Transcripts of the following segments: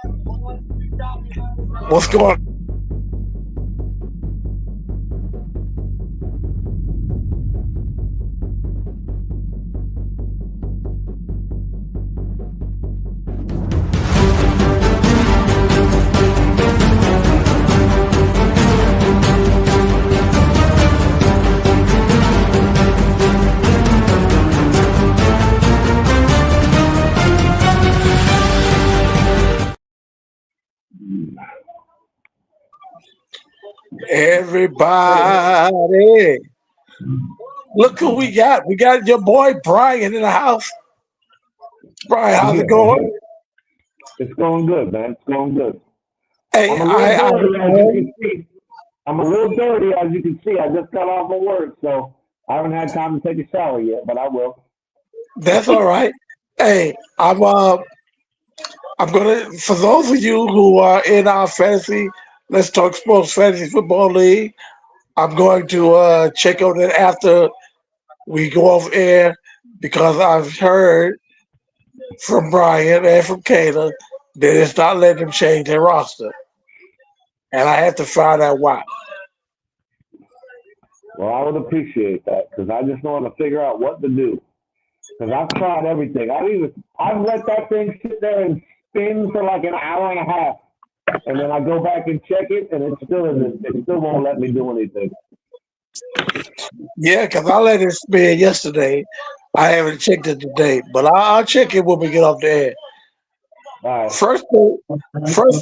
What's going on? Everybody, look who we got. We got your boy Brian in the house. Brian, how's it Yeah, going? it's going good, man. It's going good. Hey, I'm a little dirty, as you can see. I'm a little dirty, as you can see. I just got off of work, so I haven't had time to take a shower yet, but I will. that's all right. Hey, I'm gonna for those of you who are in our fantasy, let's talk sports fantasy football league. I'm going to check on it after we go off air because I've heard from Brian and from Kayla that it's not letting them change their roster, and I have to find out why. Well, I would appreciate that because I just want to figure out what to do. Because I've tried everything. I've let that thing sit there and spin for like an hour and a half, and then I go back and check it, and it still isn't. It still won't let me do anything. Yeah, because I let it spin yesterday. I haven't checked it today, but I'll check it when we get off the air. All right. First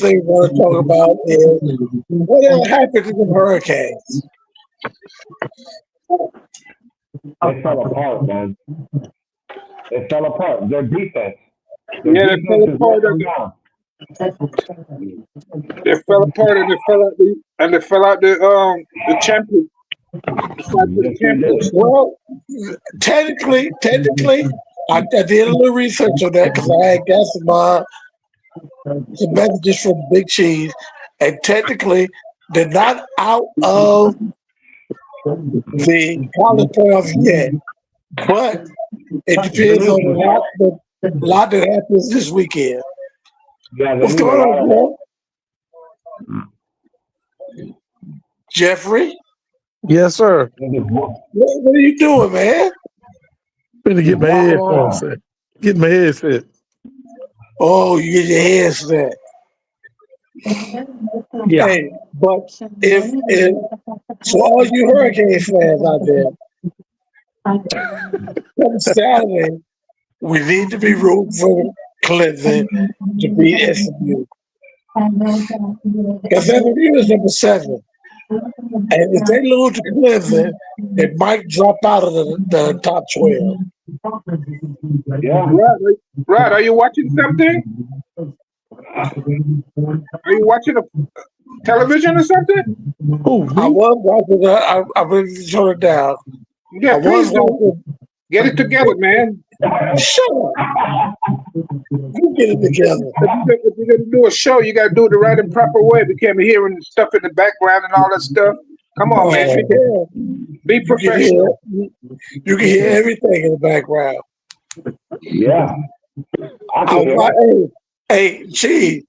thing we want to talk about is whatever happened to the Hurricanes. They fell apart, man. They fell apart. Their defense. Their Yeah, they fell defense is apart. letting them down. They fell apart, and they fell out the champion. The fight for the Yes, they did. championship. Well, technically, I did a little research on that because I had got some messages from Big Cheese, and technically, they're not out of the college playoffs yet, but it They're depends on losing. a lot that happens this weekend. Yeah, they're What's losing going a lot of them. on, Jeffrey? Yes, sir. They're just What are you doing, man? Finna get my walking headphones around. set. Get my headset. Oh, you get your hands set. Yeah. Hey, but if so, all you Hurricane fans out there, come Saturday, we need to be rooting for Clemson to beat SMU. Because SMU is number 7. And if they lose to Clemson, they might drop out of the top 12. Yeah. Rod, are you watching something? Are you watching a television or something? Who, I me? was watching I've been shut it down. I Yeah, was please do. watching. Get it together, man. Shut up. You get it together. If you're gonna do a show, you gotta do it the right and proper way. We can't be hearing stuff in the background and all that stuff. Come on, man. Oh, Be you can hear professional. you can hear everything in the background. Yeah. I I can hear wa- it. hey, gee,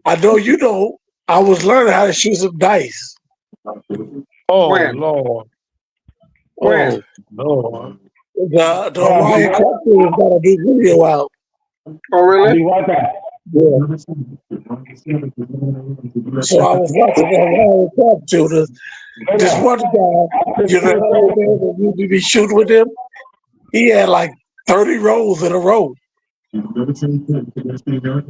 I know you know. I was learning how to shoot some dice. Oh, When? Lord. When? Oh, Lord. The Yeah, I'll be Hawaiian right. Country has got a new video out. Oh, I'll really? be right back. Yeah. So I was watching the Hawaiian Country. Hey This there. one guy, After you know, the old man that used to be shooting with him, he had like 30 rolls in a row. I was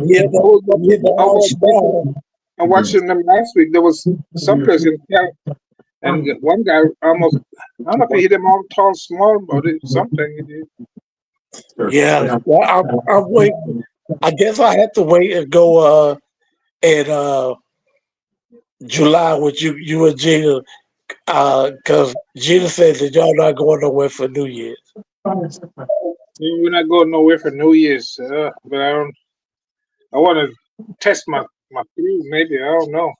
He had watching. the all small. I watched them last week. There was some place in Cal, and one guy almost. I don't know if he hit him all tall, small, or something. He did. Yeah. Well, I'm waiting. I guess I have to wait and go in July with you and Gina, because Gina said that y'all not going nowhere for New Year's. We're not going nowhere for New Year's, but I don't. I want to test my crew. Maybe I don't know.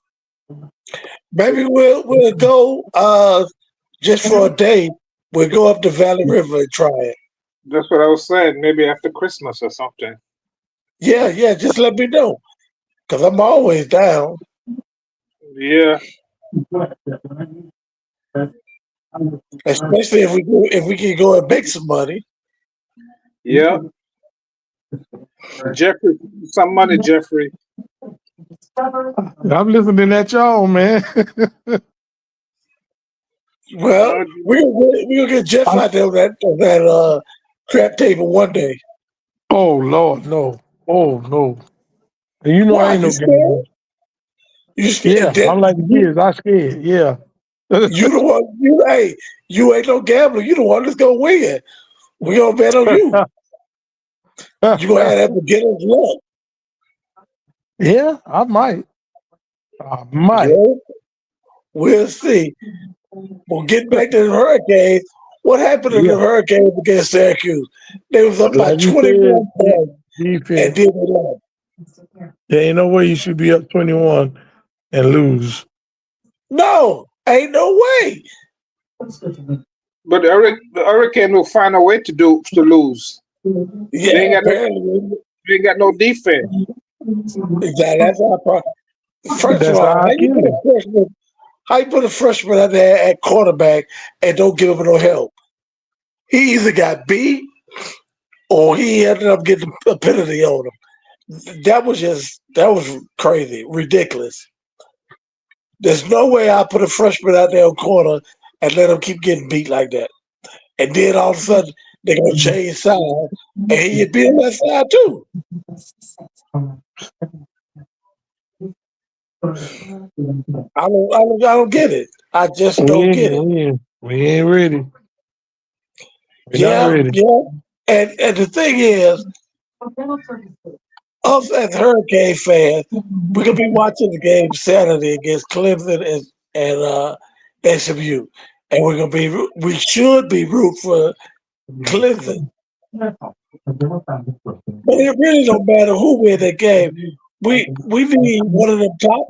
Maybe we'll go just for a day. We'll go up to Valley River and try it. That's what I was saying. Maybe after Christmas or something. Yeah, just let me know. because I'm always down. Yeah. Especially if we can go and make some money. Yeah. Jeffrey, some money, Jeffrey. I'm listening at y'all, man. Well, Uh, we gonna get Jeff out there on that crap table one day. Oh Lord, no. Oh no. And you know I Why? ain't You no scared? gambler. You scared? Yeah, I'm like the kids. I scared. Yeah. You the one. You ain't no gambler. You the one that's gonna win. We gonna bet on you. You gonna have that beginner's luck. Yeah, I might. I might. Yeah, we'll see. Well, getting back to the Hurricanes, what happened to the Yeah. Hurricanes against Syracuse? They was up by Like you said, 21 points and defense. then they lost. There ain't no way you should be up 21 and lose. No, ain't no way. but the Hurricane will find a way to lose. Yeah, They ain't got no apparently. they ain't got no defense. Exactly. That's our problem. First of That's all, how I kill him. how you put a freshman out there at quarterback and don't give him no help? He either got beat or he ended up getting a penalty on him. That was crazy, ridiculous. There's no way I put a freshman out there on corner and let him keep getting beat like that. And then all of a sudden they're gonna change sides and he get beat on that side too. I don't get it. I just We don't ain't, get it. we ain't, we ain't ready. We're not Yeah, ready. yeah. And the thing is, us as Hurricane fans, we're gonna be watching the game Saturday against Clemson and SMU, and we should be rooting for Clemson, but it really don't matter who win that game. We need one of them top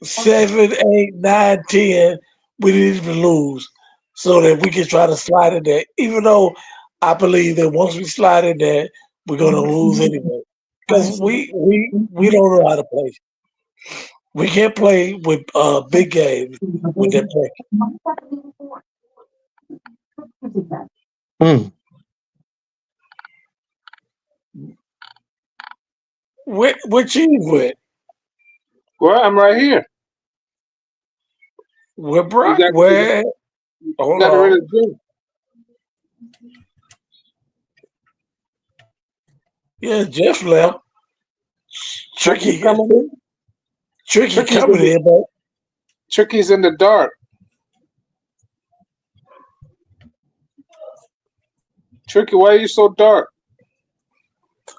7, 8, 9, 10. We need them to lose so that we can try to slide in there. Even though I believe that once we slide in there, we're gonna lose anyway because we don't know how to play. We can't play with big games with that play. Mm. What you with? Well, I'm right here. With You Brock? got Where? Hold got to really on. do. Yeah, Jeff left. Tricky Tricky, coming in. tricky Tricky's in coming the in, but Tricky's in the dark. Tricky, why are you so dark?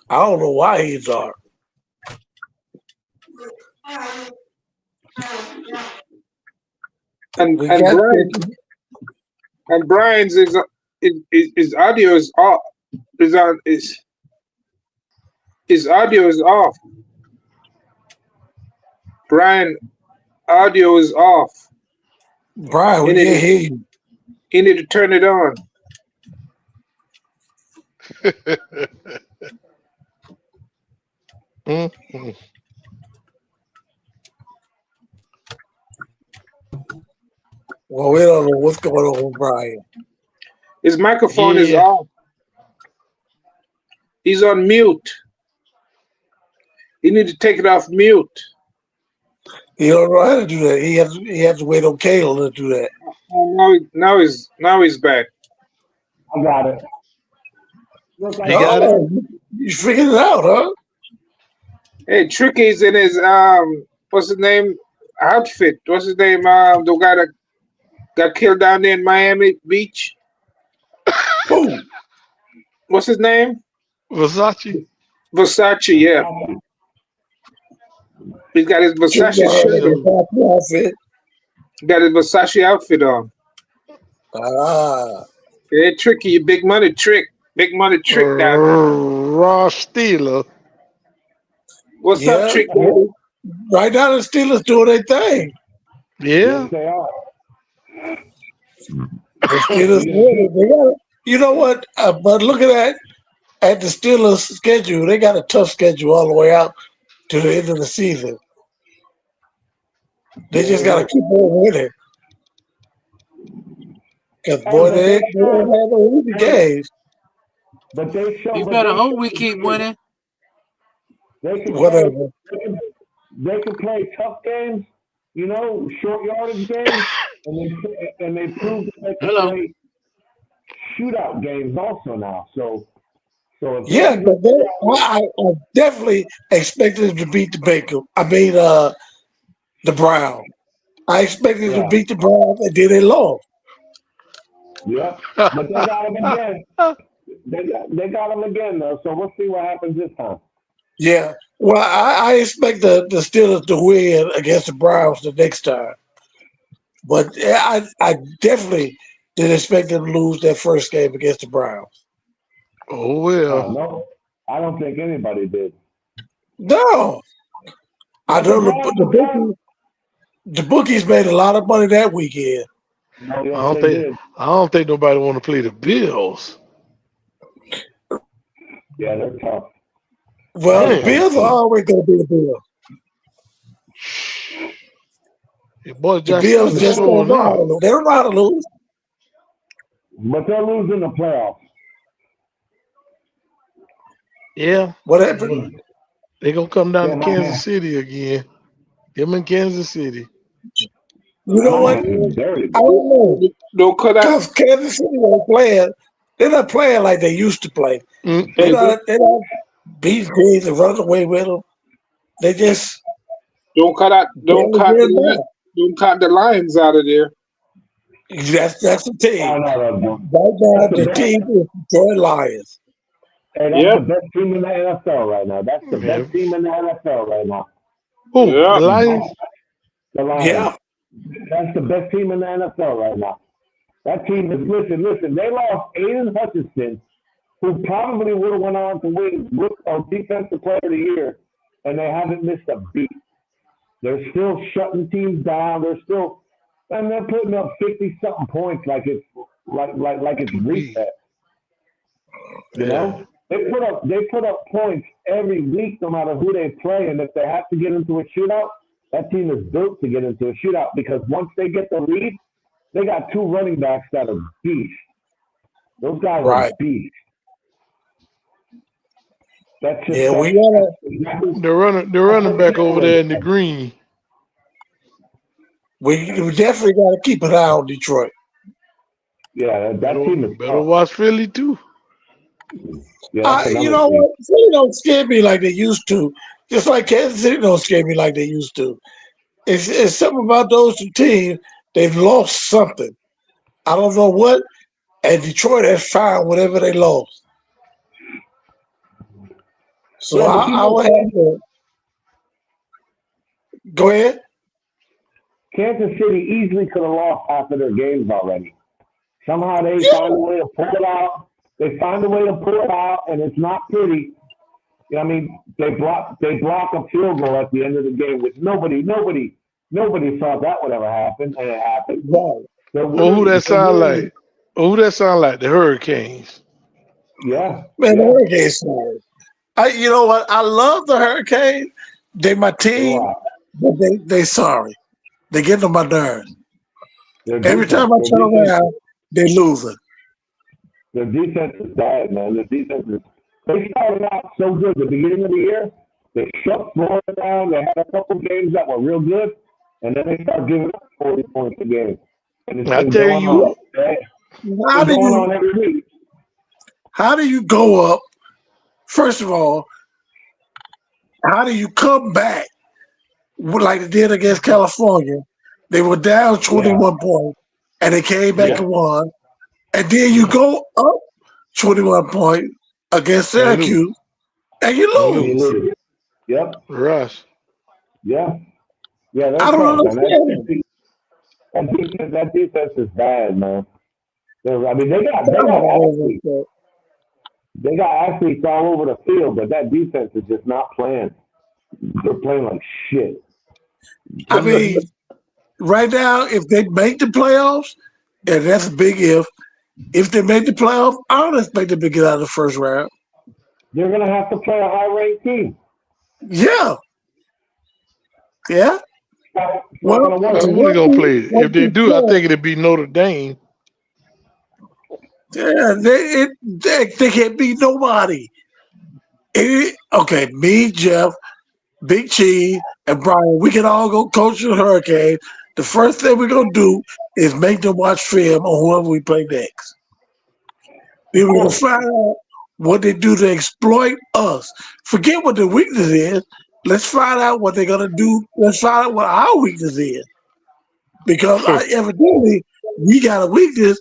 I don't know why he's dark. And We and got Brian Tricky. and Brian's is audio is off. Is on is his audio is off. Brian audio is off. Brian, He we need can't to hear you. he need to turn it on. Mhm. Well, we don't know what's going on with Brian. His microphone is Yeah. off. He's on mute. You need to take it off mute. He don't know how to do that. He has to wait on Kale to do that. Now he's back. I got it. Look, I You got got it? Oh, you figured it out, huh? Hey, Tricky's in his what's his name outfit? What's his name? The guy that got killed down there in Miami Beach. Who? What's his name? Versace. Versace. Yeah, he's got his Tricky Versace got shirt the on. top outfit. Got his Versace outfit on. Ah, Hey, Tricky, you big money trick. Big money trick down there. Raw Steeler. What's up, yeah. Trick Daddy? Right now the Steelers doing their thing. Yes, Yeah. they are. The We Steelers just keep. winning. They got, you know what? But look at that. at the Steelers' schedule, they got a tough schedule all the way out to the end of the season. They Yeah, just they got to do. keep on winning. Because, Hey, boy, they don't have no easy games. but they show, You but better they hope we keep show winning. they can play, Whatever. they can play tough games, short yardage games, and they prove that they can Hello. play shootout games also now. So if they Yeah, can because I definitely expected them to beat the Baker. The Browns. I expected them to yeah, beat the Browns, and then they lost. yeah, but they got them again. They got them again though. So we'll see what happens this time. Yeah. Well, I expect the Steelers to win against the Browns the next time. But yeah, I definitely didn't expect them to lose that first game against the Browns. Oh well. No, I don't think anybody did. No. I But the know Browns the are tough. bookies, the bookies made a lot of money that weekend. No, I yes, don't they think did. I don't think nobody want to play the Bills. Yeah, they're tough. Well, They're a the Damn. tough Bills are team. always going to be the Bills. Your boy The Josh Bills Allen But just they'll, don't showing know how to out. lose. They don't know how to lose. but they'll lose in the playoffs. Yeah. What happened? They gonna come down to Yeah, my Kansas man. City again. Them in Kansas City. You know My what? man is very I good. don't know. Don't cut out. Because Kansas City ain't playing. They're not playing like they used to play. They're Hey, Mm-mm. don't, not. They're not beat teams and run away with them. They just don't cut out. Don't barely cut the getting line. back. Don't cut the lines out of there. That's the team. Oh no. Right now, That's the the best. team is Detroit Lions. Hey, that's the Yep. best team in the NFL right now. That's the Yeah. best team in the NFL right now. Who? The Yep. Lions? The Lions. Yeah, That's the best team in the NFL right now. That team is listen. They lost Aiden Hutchinson, who probably would have went on to win Defensive Player of the Year, and they haven't missed a beat. They're still shutting teams down. And they're putting up 50 something points like it's reset. You Yeah. know, they put up points every week, no matter who they play. And if they have to get into a shootout, that team is built to get into a shootout because once they get the lead, they got two running backs that are beasts. Those guys are right. beasts. That's just Yeah, we that's gotta. exactly The running what back over there in the separates them. green. We definitely got to keep an eye on Detroit. Yeah, that Better team is better tough. watch Philly too. Yeah, that's You another know team. what? They don't scare me like they used to. Just like Kansas City don't scare me like they used to. It's something about those two teams. They've lost something. I don't know what. And Detroit has found whatever they lost. So Yeah, but I will have to go ahead. Kansas City easily could have lost half of their games already. Somehow they find a Yeah, way to pull it out. They find a way to pull it out, and it's not pretty. I mean, they block a field goal at the end of the game, which nobody thought that would ever happen, and it happened. right. They're Or who winning. that They're sound winning. like? Or who that sound like? The Hurricanes. Yeah, Man, the yeah. Hurricanes sorry. You know what? I love the Hurricanes. They my So team, but they sorry. They get on my nerves. their Every defense, time I their turn defense, around, they losing. their defense is bad, man. Their defense is. They started out so good at the beginning of the year. They shut Florida down. They had a couple games that were real good, and then they started giving up 40 points a game, and it's I been tell going on. you, It's How been do going you on every week. how do you go up? First of all, how do you come back like they did against California? They were down Yeah, 21 points and they came back yeah, and won. And then you go up 21 points against and lose. Syracuse and you And and you lose. lose. lose. Yep, Rush. yeah, yeah. I They're don't tough, man. understand it. That defense is bad, man. I mean, God, they got athletes all over the field, but that defense is just not playing. They're playing like shit. I mean, right now, if they make the playoffs, and that's a big if they make the playoffs, I don't expect them to get out of the first round. They're going to have to play a high-ranked team. Yeah, yeah. It's not Well, going to work. Who they gonna play? If what they they do, I said, think it'd be Notre Dame. yeah, they can't beat nobody. Okay, me, Jeff, Big Cheese, and Brian, we can all go coach the Hurricane. The first thing we're gonna do is make them watch film on whoever we play next. Then Of we're gonna course. find out what they do to exploit us. Forget what the weakness is. Let's find out what they're gonna do. Let's find out what our weakness is. Because evidently we got a weakness.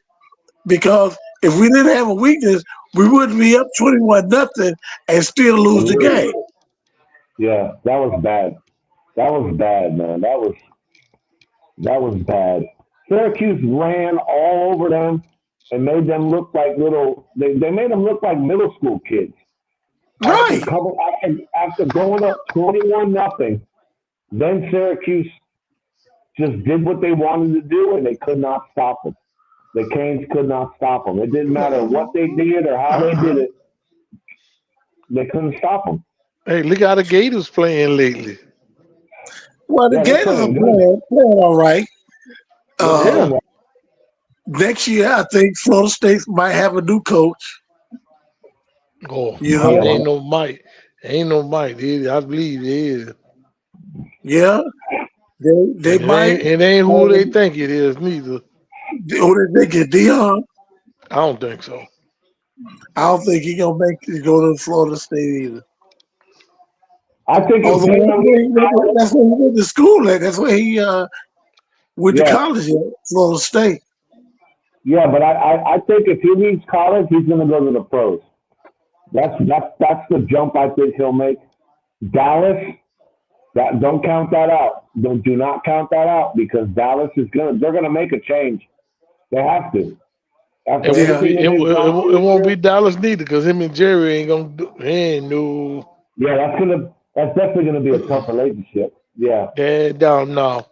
Because if we didn't have a weakness, we wouldn't be up 21 nothing and still lose the game. Yeah, that was bad. That was bad, man. That was bad. Syracuse ran all over them and made them look like little. They made them look like middle school kids. After Right. coming after going up 21-0, then Syracuse just did what they wanted to do and they could not stop them. The Canes could not stop them. It didn't matter what they did or how they did it. They couldn't stop them. Hey, look how the Gators playing lately. Well, the Yeah, they're Gators are playing good. playing all right. They're Uh, playing Yeah. well. Next year, I think Florida State might have a new coach. Oh, You Yeah, it know, ain't no Mike. Ain't no Mike. I believe it is. yeah, they And might. it ain't who they think it is neither. Who did they get? Dion? I don't think so. I don't think he gonna make it go to Florida State either. I think if Although Dion gets college, that's where he went to school at. That's where he went to yeah, college at Florida State. yeah, but I think if he leaves college, he's going to go to the pros. That's the jump I think he'll make. Dallas, that don't count that out. Do not count that out because Dallas is they're gonna make a change. They have to. It After won't Yeah, everything be that they've gone through it this won't year, be Dallas neither because him and Jerry ain't gonna do. Ain't no. yeah, that's definitely gonna be a Mm-mm. tough relationship. Yeah, Yeah, down now.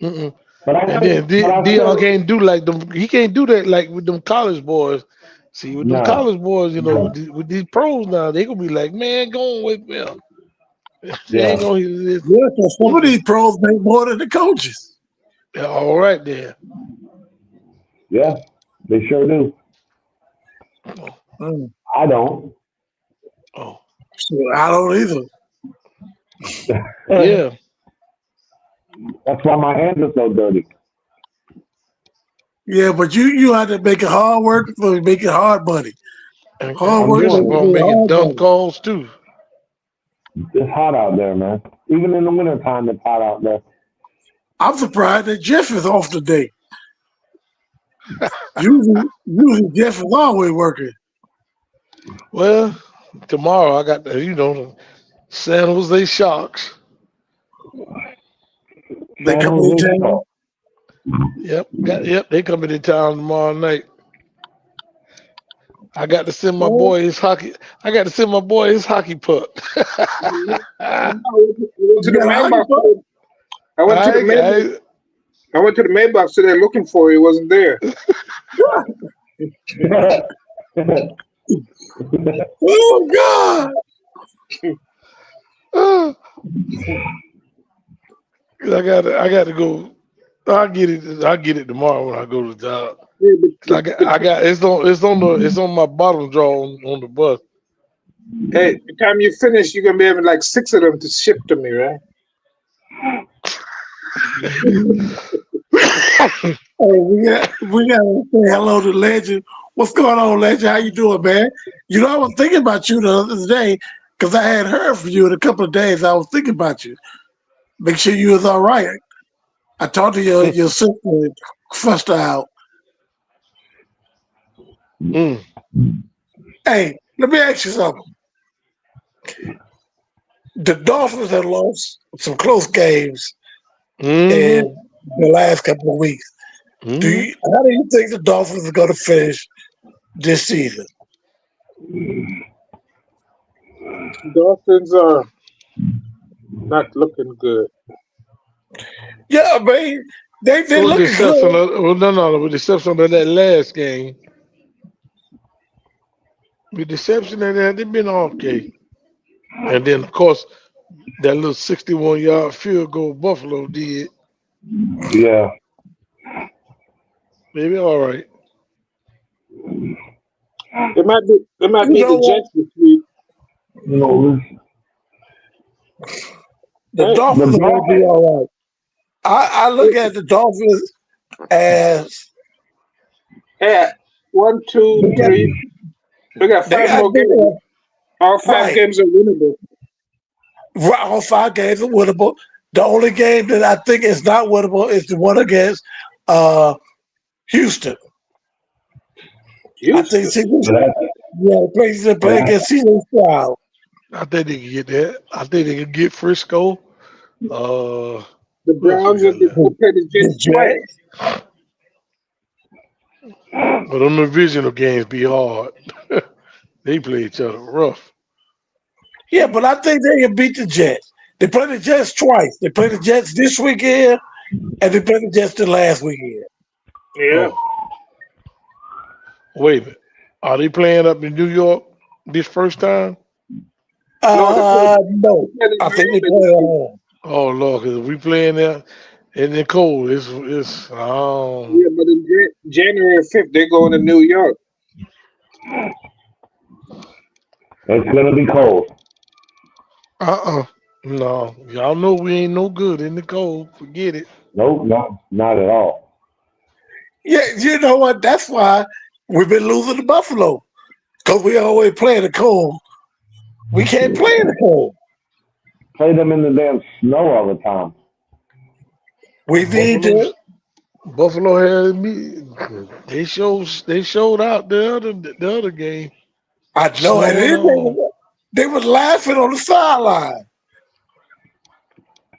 Mm-mm. but I And think, then but I Dion still can't do like them. He can't do that like with them college boys. See, with them no, college boys, no, with these pros now, they gonna be like, man, go on with them. They yeah, ain't gonna hear this. yeah. Because some of Mm-mm. these pros make more than the coaches. Yeah, all right then. yeah, they sure do. Oh, Mm. I don't. oh, So I don't either. yeah. That's why my hands are so dirty. Yeah, but you have to make it hard work for making hard money. Hard And I'm work doing makes it. Christopher you making hard dumb money. calls too. It's hot out there, man. Even in the wintertime, it's hot out there. I'm surprised that Jeff is off today. Usually Jeff is always working. Well, tomorrow I got the San Jose Sharks. They San come in Jose town. Sharks. They coming to town tomorrow night. I got to send my Well, boy his hockey. I got to send my boy his hockey puck. I I, went to you the got a hockey mailbox. puck? I went to the mailbox. I I went to the mailbox today looking for it. He wasn't there. Oh God! uh, I got to go. I'll get it. I'll get it tomorrow when I go to the job. Yeah, 'Cause I got it's on my bottom drawer on the bus. hey, the time you finish, you're gonna be having like 6 of them to ship to me, right? Hey, we got to say hello to Legend. What's going on, Legend? How you doing, man? You know, I was thinking about you the other day because I had heard from you in a couple of days. I was thinking about you. Make sure you was all right. I talked to your sister, and fussed her out. Mm. Hey, let me ask you something. The Dolphins have lost some close games in Mm-hmm. the last couple of weeks. Mm-hmm. How do you think the Dolphins are going to finish this season? Dolphins are not looking good. Yeah, I mean, they're With the looking exception good. of no, with the exception of that last game. With the exception of that, they've been okay. And then, of course, that little 61-yard field goal Buffalo did, Yeah. maybe all right. It might You be know the what? Jets this week. You know, The the Dolphins are going to be Dolphins. all right. I look at the Dolphins as Yeah, one, two, they got, three. We got they five got more games. All five right. games are winnable. Right, all 5 games are winnable. The only game that I think is not winnable is the one against uh, Houston. I think Houston. CJ, But that, they but play that, against CJ Stroud. I think they can get that. I think they can get Frisco. Uh, The who else we Browns got left? will play the The Jets twice. Jets. But them divisional games be hard. They play each other rough. Yeah, but I think they can beat the Jets. They play the Jets twice. They play the Jets this weekend, and they play the Jets the last weekend. Yeah. Oh, wait a minute. Are they playing up in New York this first time? No, they No, play in I think they Miami play this at week. home. Oh Lord, because we playing there in the cold. It's Yeah, but in January 5th, they're going to New York. it's gonna be cold. no. Y'all know we ain't no good in the cold. Forget it. Nope, not at all. Yeah, you know what? That's why we've been losing to Buffalo because we always play in the cold. We can't play in the cold. Play them in the damn snow all the time. We need Buffalo's to. Buffalo had me. They showed out the other game, I know, and snow and all. they were laughing on the sideline.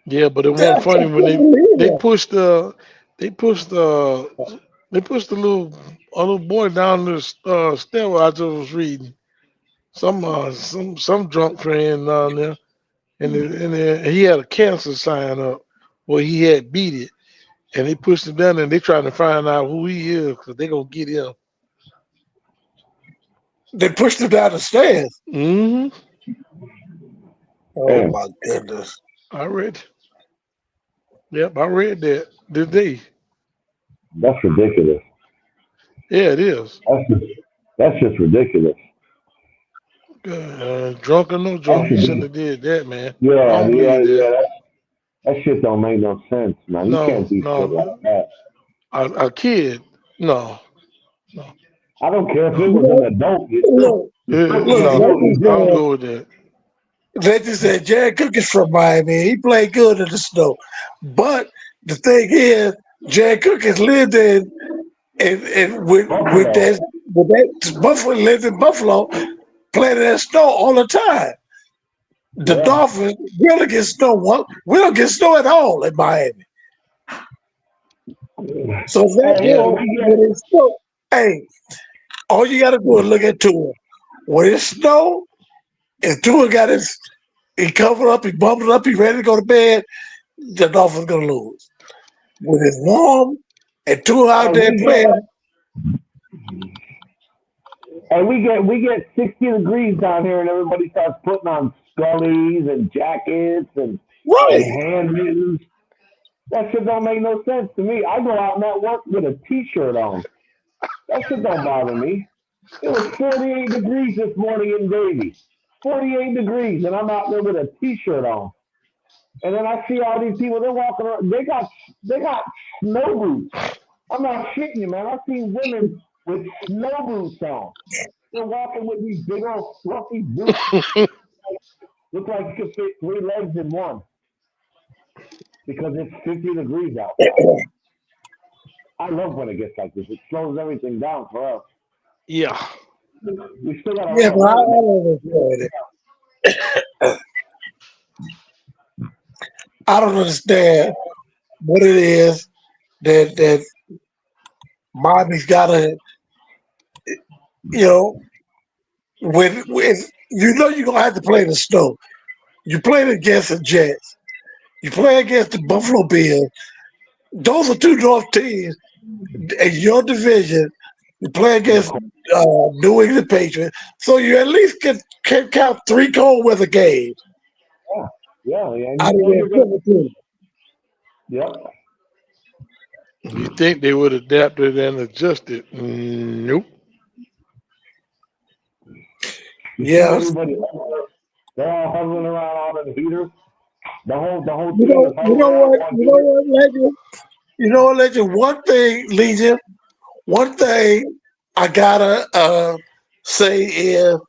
Yeah, but it wasn't That's funny a when they believe. pushed they pushed they pushed the little boy down the stairwell. I just was reading some drunk friend down there, and he had a cancer sign up where he had beat it, and they pushed him down, and they trying to find out who he is because they gonna get him. They pushed him down the stairs. Hmm. Oh Yep, Damn, my goodness! I read. Yep, I read that today. that's ridiculous. Yeah, it is. That's just, that's just ridiculous. Drunk or no That's drunk, he shouldn't just, have did that, man. I yeah, don't yeah, believe that. yeah. That shit don't make no sense, man. You No, can't do shit like no, that. a kid. No, no, I don't care if it no. was an adult. Look, You still look, can't No, do it. I don't go with that. Legend said Jared Cook is from Miami. He played good in the snow, but the thing is, Jared Cook has lived in Buffalo. with that Buffalo lived in Buffalo, playing in that snow all the time. The Yeah. Dolphins we only get snow one. We don't get snow at all in Miami. So Yeah, therefore, We when get. it's snow, hey, all you got to do is look at Tua. When it's snow, if Tua got his, he covered up, he bubbled up, he ready to go to bed, the Dolphins gonna lose. When it's warm and Tua out And there we get. playing, And we get 60 degrees down here, and everybody starts putting on scullies and jackets and right? hand mittens. That shit don't make no sense to me. I go out and at work with a t-shirt on. That shit don't bother me. It was 48 degrees this morning in Davie. 48 degrees, and I'm out there with a t-shirt on. And then I see all these people. They're walking around. They got snow boots. I'm not shitting you, man. I've seen women with snow boots on. They're walking with these big old fluffy boots. Look like you could fit three legs in one because it's 50 degrees outside. I love when it gets like this. It slows everything down for us. yeah. We still got to Yeah, run a but I work day. don't understand it. I don't understand what it is that Miami's got to, you know, when you know you're gonna have to play in the snow. You play against the Jets. You play against the Buffalo Bills. Those are two North teams in your division You play against New England Patriots, so you at least can count 3 cold weather games Yeah, and out you of know their you're gonna. 17. Yep. You think they would adapted and adjusted? Nope. You see Yes. everybody. They're all huddling around on the heaters. The whole team is You huddling know around what? one You know heater. what, Legend? You know what, Legend? One thing, Legion. One thing I gotta say is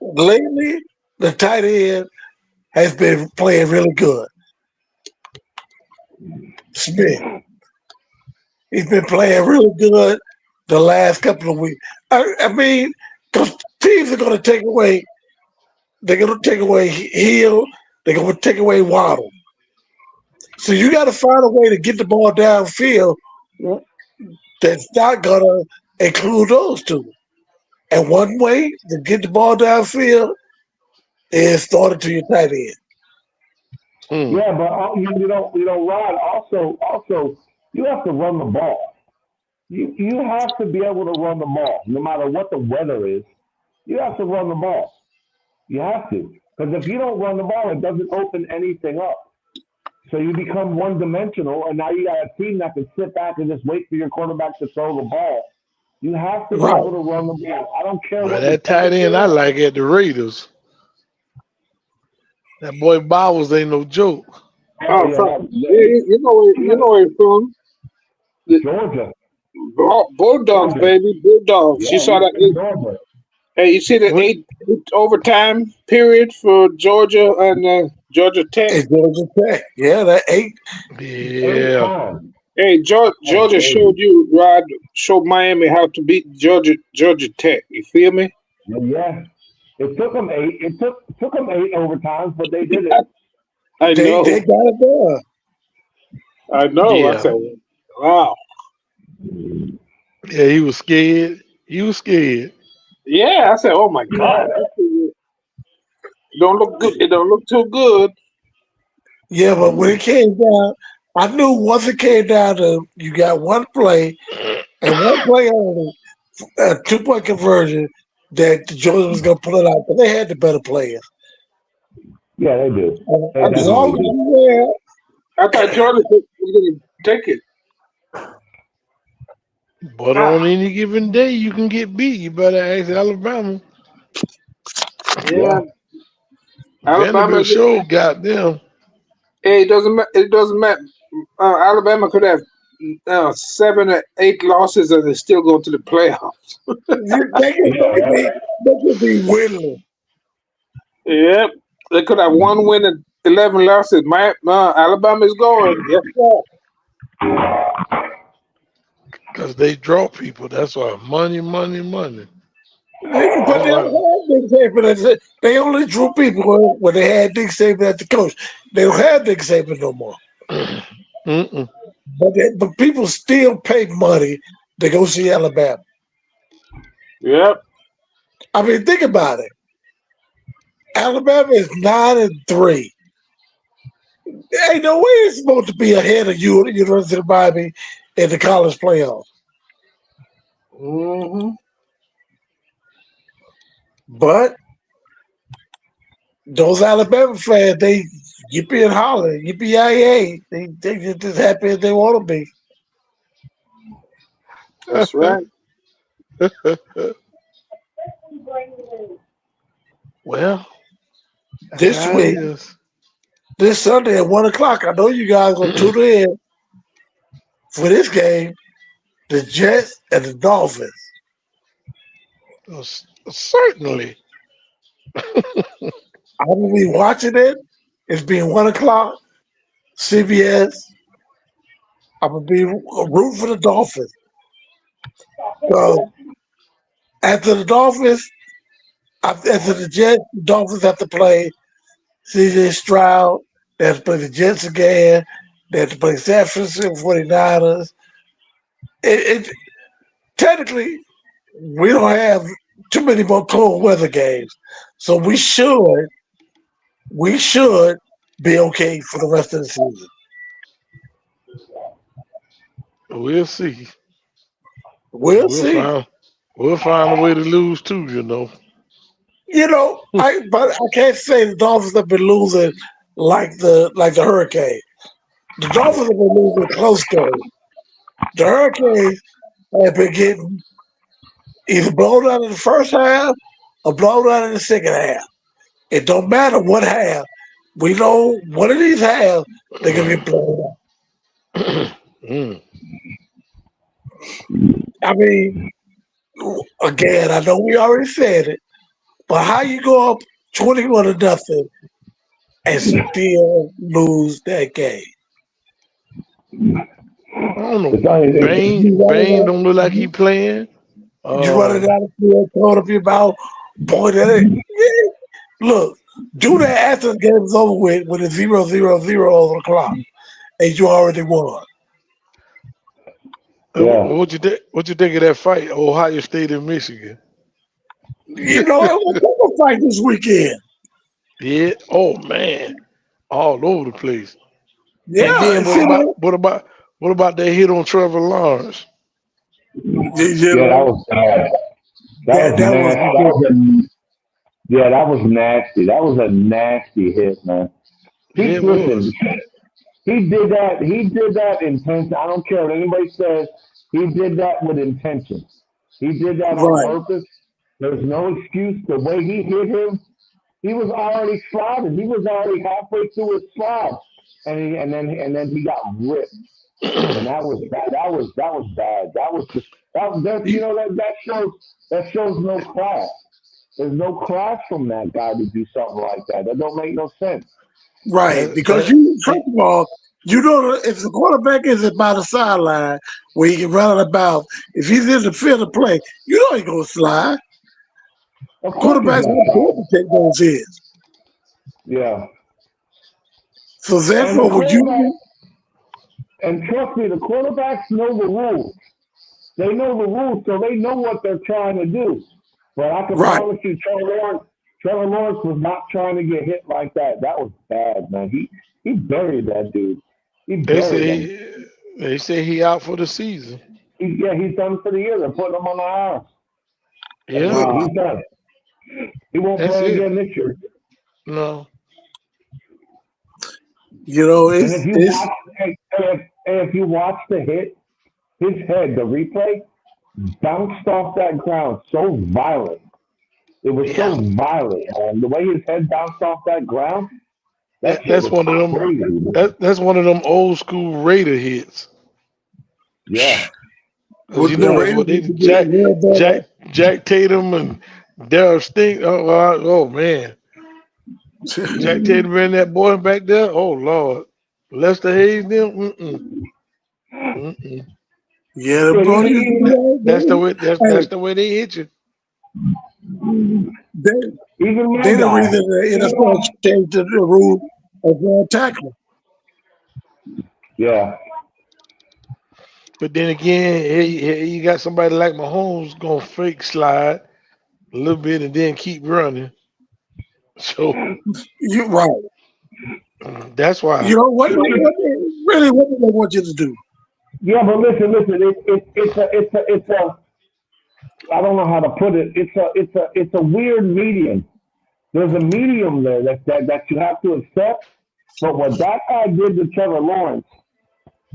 lately the tight end has been playing really good. Smith. He's been playing really good the last couple of weeks. I mean, because teams are going to take away. They're going to take away Hill. They're going to take away Waddle. So you got to find a way to get the ball downfield that's not going to include those two. And one way to get the ball downfield is throwing it to your tight end. Mm. Yeah, but Rod. Also, you have to run the ball. You have to be able to run the ball, no matter what the weather is. You have to run the ball. You have to, because if you don't run the ball, it doesn't open anything up. So you become one dimensional, and now you got a team that can sit back and just wait for your quarterback to throw the ball. You have to be Right. able to run the ball. I don't care Well, what the that tight end temperature I is. like at the Raiders. That boy Bowers ain't no joke. Oh Oh, yeah, from, yeah, you know where he's from. The Georgia. Bulldogs, Georgia. baby, Bulldogs. You Yeah, saw he's that? from Georgia. Hey, you see the What? eight overtime period for Georgia and Georgia Tech? And Georgia Tech. Yeah, that 8. Eight Yeah. times. Hey, That's Georgia showed crazy. you, Rod, showed Miami how to beat Georgia Tech. You feel me? Yeah. It took them eight. It took them eight overtimes, but they did it. I They know, got it done. I know. I Yeah. said, wow. Yeah, he was scared. He was scared. Yeah, I said, oh my God, don't look good. It don't look too good. Yeah, but when it came down, I knew once it came down to you got one play and one play only, a 2-point conversion, that Georgia was going to pull it out. But they had the better players. Yeah, they do. They I As thought definitely long as do. you Georgia was going to take it. But Ah, on any given day, you can get beat. You better ask Alabama. yeah, Yeah. Alabama. Vanderbilt show got them. Hey, it doesn't. It doesn't matter. Alabama could have 7 or 8 losses and they still go to the playoffs. Yeah, right. they could be winless. Yep, they could have 1 win and 11 losses. Alabama is going. Yes, sir. Because they draw people. That's why money, money, money. But That's they why. don't have Nick Saban. They only drew people when they had Nick Saban as the coach. They don't have Nick Saban no more. Mm-mm. But people still pay money to go see Alabama. Yep. I mean, think about it. Alabama is 9-3. There ain't no way it's supposed to be ahead of you, University of Miami, in the college playoffs. Hmm. But those Alabama fans, they yippee and holler, yippee yay, they just as happy as they want to be. That's right. Well, that's This how it week, is. this Sunday at 1 o'clock, I know you guys gonna tune in for this game, the Jets and the Dolphins. Certainly. I will be watching it. It's being 1 o'clock, CBS. I'm gonna be rooting for the Dolphins. So after the Dolphins, after the Jets, the Dolphins have to play CJ Stroud. They have to play the Jets again. They have to play San Francisco 49ers. It technically we don't have too many more cold weather games, so we should be okay for the rest of the season. We'll see. We'll We'll see. find we'll find a way to lose too, you know. But I can't say the Dolphins have been losing like the Hurricanes. The Dolphins have been losing close games. The Hurricanes have been getting either blown out in the first half or blown out in the second half. It don't matter what half. We know one of these halves they're gonna get blown out. Mm. I mean, again, I know we already said it, but how you go up 21 to nothing and still lose that game? I don't It's know. only, You Bane running don't look like he playing. You running Um, down the field, throwing up your mouth, pointing at it. Yeah. Look, do that after the game is over with when it's 0-0-0 over the clock and you already won. yeah. what you think of that fight, Ohio State and Michigan? You know, it was a fight this weekend. Yeah. Oh man, all over the place. And Yeah, then it seemed like, what about that hit on Trevor Lawrence? you Yeah, that know, was bad. That was that was nasty. ridiculous. Yeah, that was nasty. That was a nasty hit, man. Yeah, it Listen, was. he did that. He did that intention. I don't care what anybody says. He did that with intention. He did that on Right, purpose. There's no excuse. The way he hit him, he was already sliding. He was already halfway through his slide, and then he got ripped. And that was bad. That was just that he, that shows no class. There's no class from that guy to do something like that. That don't make no sense. right. that, Because that, first of all, if the quarterback isn't by the sideline where he can run about, if he's in the field of play, you know he's going to slide. Of course he's Quarterbacks gonna aren't slide. built to take those hits. Yeah. So And the therefore, when quarterback you and trust me, the quarterbacks know the rules. They know the rules, so they know what they're trying to do. But I can right, promise you, Trevor Lawrence was not trying to get hit like that. That was bad, man. He buried that dude. He they say buried him. they say he out for the season. He's done for the year. They're putting him on the IR. That's Yeah, it. wow, He's done. He won't that's play it. again this year. No, And if you it's watch, if you watch the hit, his head, the replay, bounced off that ground so violent. It was yeah. so violent, man. The way his head bounced off that ground, that shit That's was one of them. crazy, man. That's one of them old school Raider hits. Yeah, Cause with you the know yeah, Raiders what they need to get real Jack better. Jack Tatum and Daryl Stink. Oh man, Jack Tatum and that boy back there. Oh Lord, Lester Hayes them. Mm-mm. Yeah, the yeah. bro used to That, do that's the way. that. That's the way they hit you. They Even my they the guy, reason the even NFL my, changed the rule of tackling. yeah. But then again, you got somebody like Mahomes gonna fake slide a little bit and then keep running. So You right. that's You why. know what do they want you to do? Yeah, but listen. It's a. I don't know how to put it. It's a weird medium. There's a medium there that you have to accept. But what that guy did to Trevor Lawrence,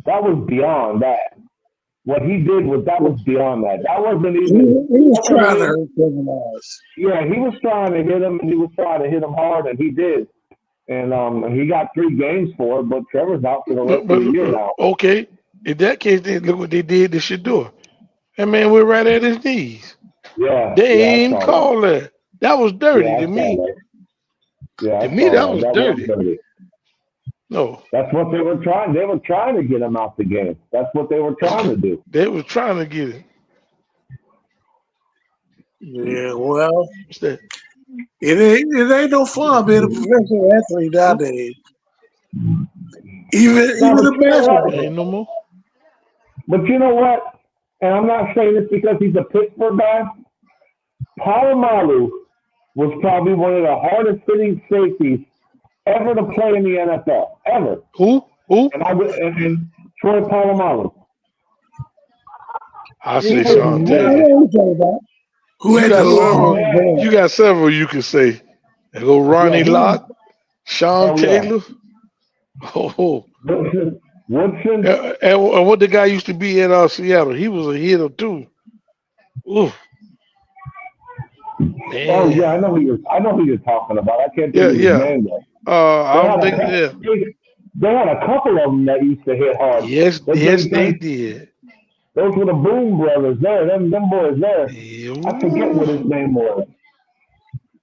that was beyond that. What he did was beyond that. That wasn't He, even. he was That wasn't trying to even. hurt Kevin Eyes. Yeah, he was trying to hit him, and he was trying to hit him hard, and he did. And he got 3 games for it. But Trevor's out for the rest But, of but the year now. okay, in that case, then look what they did to Shador. That man went right at his knees. Yeah, They yeah, ain't I even saw that. call that. That was Yeah, dirty to I saw me. that. Yeah, To I me, saw that that. was That was dirty. dirty. No, That's what they were trying. They were trying to get him out the game. That's what they were trying to do. they was trying to get it. Yeah, well, What's that? it ain't no fun being a professional athlete nowadays. Even No, even but in you know what? Ain't basketball. no more. But you know what? And I'm not saying this because he's a Pittsburgh guy. Palomalu was probably one of the hardest hitting safeties ever to play in the NFL, ever. Who? Who? And Troy Palomalu. I He say was Sean I don't Taylor. nasty. know who you're talking about. Who You had the got He was several. long nasty. hair? You got several. You can say. There go Yeah, Ronnie he was. Lott, Sean Oh yeah. Taylor. Oh, Woodson. Woodson. and what the guy used to be at Seattle? He was a hitter too. Ooh, Oh man. yeah, I know who you're. I know who you're talking about. I can't think Yeah, of his yeah. name though. They I had don't a think. Yeah. they had a couple of them that used to hit hard. Yes, But yes, they did. those were the Boom brothers there. Them boys there. Yeah, I forget ooh. what his name was.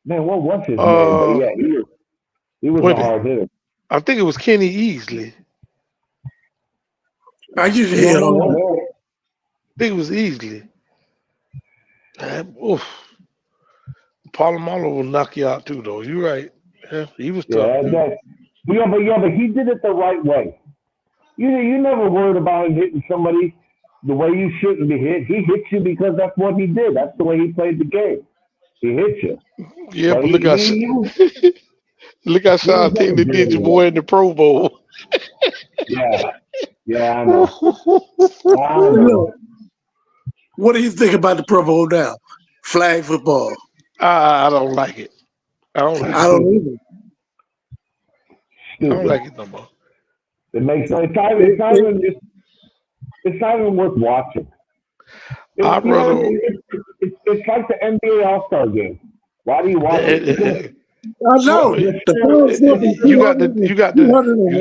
Man, what was his name? But Uh, yeah, he was a wait a minute. hard hitter. I think it was Kenny Easley. I used to No, hear no, on no, that. no. I think it was Easley. Oof. Palomalo will knock you out too, though. You're right. Yeah, he was tough Yeah, too. that. But he did it the right way. You never worried about him hitting somebody the way you shouldn't be hit. He hits you because that's what he did. That's the way he played the game. He hit you. Yeah, But but he look how he, he was look how he was Sean never Taylor good did your anyway. boy in the Pro Bowl. Yeah, yeah, I know. I Look, know. what do you think about the Pro Bowl now? Flag football. I don't like it. I don't like I it. don't Stupid, either. I don't stupid. like it no more. It makes no. It, it, It's not even worth watching. I'd You know, rather it's like the NBA All Star game. Why do you watch it? I well, know the pound flip is you got the 201.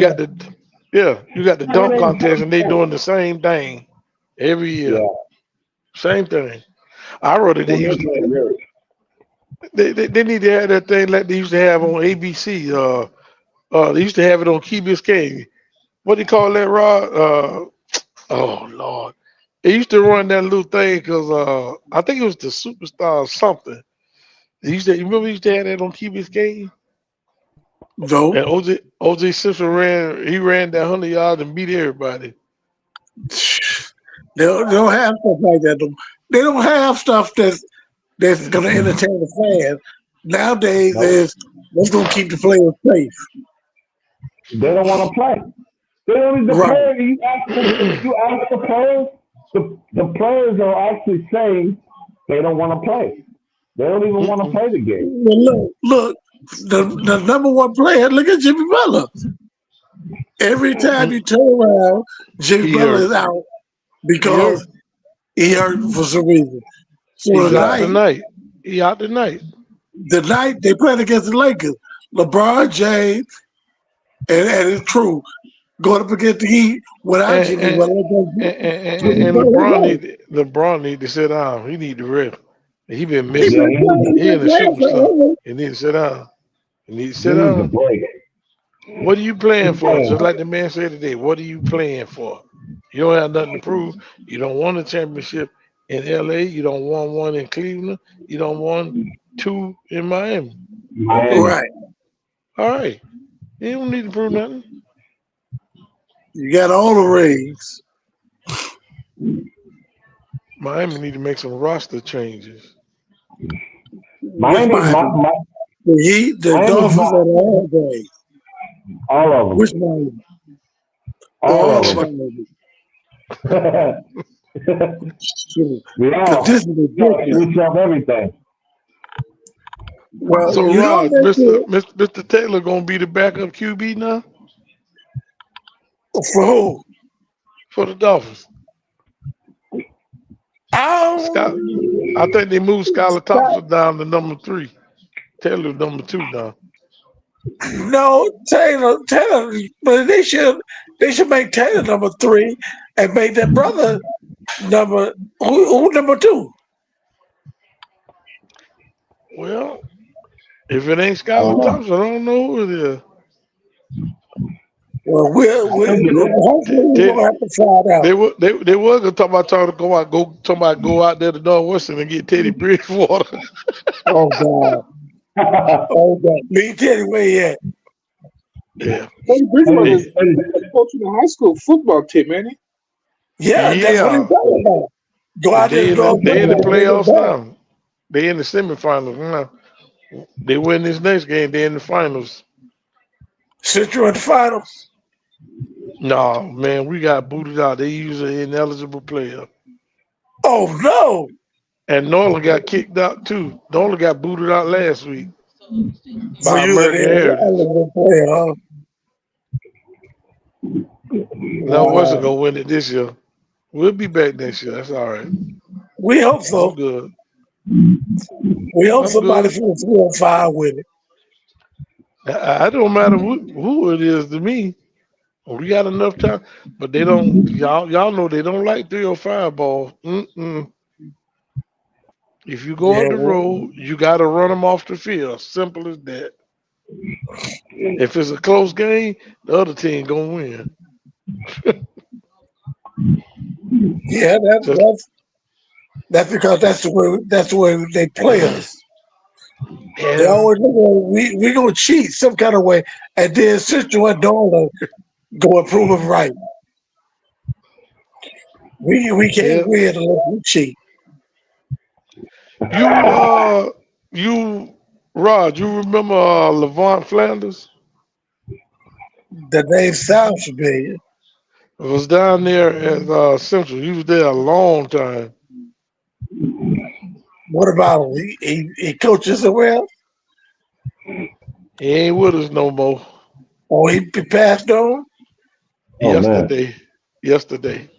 you got the dunk contest, and they doing the same thing every year. Yeah, Same thing. I rather they they're used making to it weird. they need to have that thing like they used to have on ABC. They used to have it on Key Biscayne. What do you call that, Rod? Oh Lord, they used to run that little thing because I think it was the Superstar or something. You remember they used to have that on Key Biscayne? No, And OJ Simpson ran that 100 yards and beat everybody. they don't have stuff like that. They don't have stuff that's going to entertain the fans. Nowadays, No, is what's going to keep the players safe. they don't want to play. They don't. The Right. players. You ask the players. The players are actually saying they don't want to play. They don't even want to Mm-mm. play the game. Well, look, the number one player. Look at Jimmy Butler. Every time Mm-mm. you turn around, Jimmy He Butler hurt. is out He hurt. because he hurt for some reason. So He's out Yeah. tonight. He out tonight. the night they played against the Lakers, LeBron James and it's true going up against the Heat without And Jimmy and, Butler. and, Jimmy and Butler was LeBron need to sit down. He need to rest. He been He Yeah. missing. been playing. He He been in the playing superstar. forever. He need to sit down. He need to He sit needs a down. break. What are you playing He's for? Just playing. like the man said today. What are you playing for? You don't have nothing to prove. You don't want a championship in LA. You don't want one in Cleveland. You don't want two in Miami. Okay. Miami. Right. All right. You don't need to prove nothing. You got all the rings. Miami need to make some roster changes. Which Miami. Miami? The Heat, the Miami's Dolphins, not or the All Day? all of Which them. Miami? All All of of them. Miami. Shoot. we Because all this is ridiculous. switch up everything. Well, So you know Rod, that's it. Mr. Taylor gonna be the backup QB now For who? for the Dolphins. Scott, Um, I think they moved Skylar Thompson down to number 3. Taylor number 2 now. no, Taylor, but they should make Taylor number 3 and make that brother number who number 2. Well, if it ain't I don't Skylar know. Thompson, I don't know who it is. Well, I think it is. hopefully we're They gonna have to find out. they were gonna talk about trying to go out there to Northwestern and get Teddy Bridgewater. Oh God, oh God, me tell you where he at. Yeah, Teddy Bridgewater and, is and coaching the high school football team, man. Yeah, that's what he's yeah. talking about. Go And out there to they in the Northwestern and bring it playoffs back. now. They in the semifinals now. They win this next game. They in the finals. Central in the finals. No, man, we got booted out. They use an ineligible player. Oh no! And Nolan got kicked out too. Nolan got booted out last week For by you and American Heritage. Allen player, huh? Now Western Wow. gonna win it this year. We'll be back next year. That's all right. We hope I'm so. good. We hope I'm somebody good. from the 405 with it. I don't matter who it is to me. We got enough time, but they don't. Y'all know they don't like 305 ball. Mm-mm. If you go Yeah, up the road, you got to run them off the field. Simple as that. If it's a close game, the other team gonna win. yeah. Just That's because that's the way they play us. They yeah, always look at we gonna cheat some kind of way, and then Sister and Darla go and prove them right. We can't yeah. win unless we cheat. You you Rod, you remember Levant Flanders? The name sounds familiar. It was down there at Central. He was there a long time. What about him? He coaches somewhere else, He ain't with us no more. or he passed on. Oh man. Yesterday. Yesterday.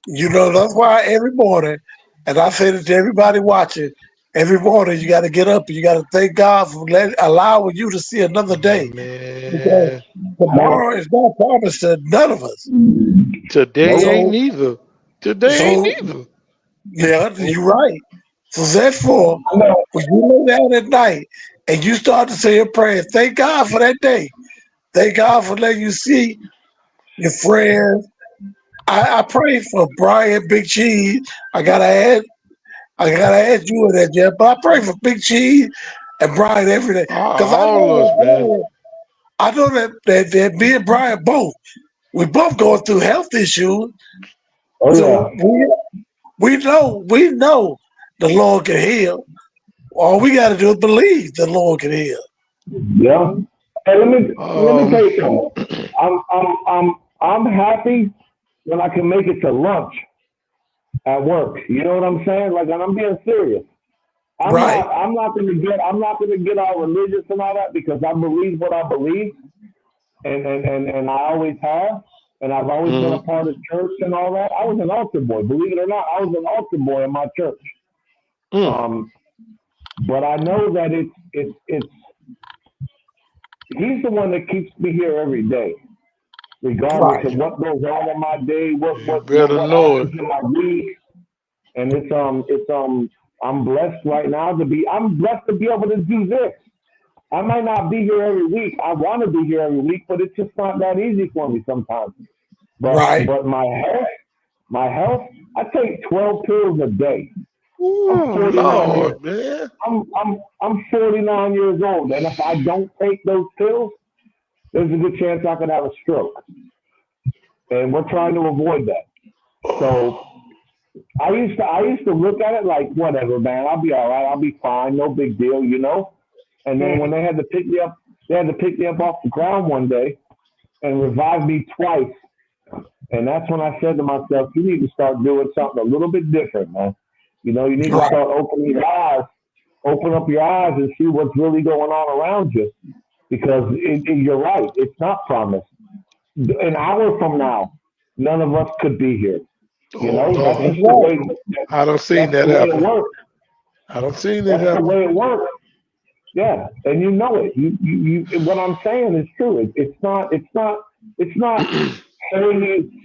You know, that's why every morning, and I say this to everybody watching, every morning you got to get up and you got to thank God for allowing you to see another day. Because Man. tomorrow is not promised to none of us. Today Nope. ain't So, neither. Today ain't so neither. yeah, you're right. So therefore, I know. when you lay down at night and you start to say a prayer, thank God for that day. Thank God for letting you see your friends. I pray for Brian Big Cheese. I gotta add I gotta add you in that, Jeff. But I pray for Big Cheese and Brian every day. Because I All know of us, that man. Brian, I know that me and Brian we both going through health issues. Oh So yeah. we know the Lord can heal. All we gotta do is believe the Lord can heal. Yeah. Hey, let me tell Um, you something. I'm happy when I can make it to lunch at work. You know what I'm saying? Like, and I'm being serious. Right, I'm not gonna get all religious and all that because I believe what I believe, and I always have, and I've always been a mm, part of church and all that. I was an altar boy, believe it or not. I was an altar boy in my church. mm, Um, but I know that it's he's the one that keeps me here every day, regardless right, of what goes on in my day, what you what what, better what know it. happens in my week, and it's I'm blessed right now I'm blessed to be able to do this. I might not be here every week. I want to be here every week, but it's just not that easy for me sometimes. But right. but my health, I take 12 pills a day. I'm Oh 49 years. Lord, man. I'm 49 years old, and if I don't take those pills, there's a good chance I could have a stroke, and we're trying to avoid that. So I used to look at it like whatever, man. I'll be all right. I'll be fine. No big deal, you know. And then when they had to pick me up off the ground one day and revive me twice. And that's when I said to myself, you need to start doing something a little bit different, man. You know, you need to Right. start open up your eyes and see what's really going on around you. Because you're right, it's not promised. An hour from now, none of us could be here. You Oh know, that's That's Lord. just the right. way. I don't seen That's that the way it happen. works. I don't seen it That's the happen. way it works. Yeah, and you know it. What I'm saying is true. It's not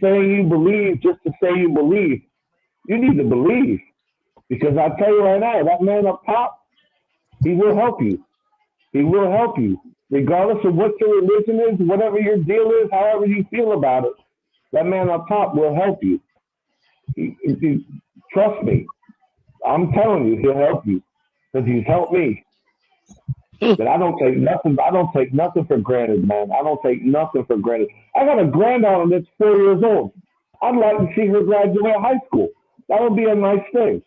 saying you believe just to say you believe. You need to believe because I tell you right now, that man up top, he will help you. He will help you, regardless of what your religion is, whatever your deal is, however you feel about it. That man up top will help you. Trust me. I'm telling you, he'll help you because he's helped me. That I don't take nothing. I don't take nothing for granted, man. I don't take nothing for granted. I got a granddaughter that's 4 years old. I'd like to see her graduate high school. That would be a nice thing,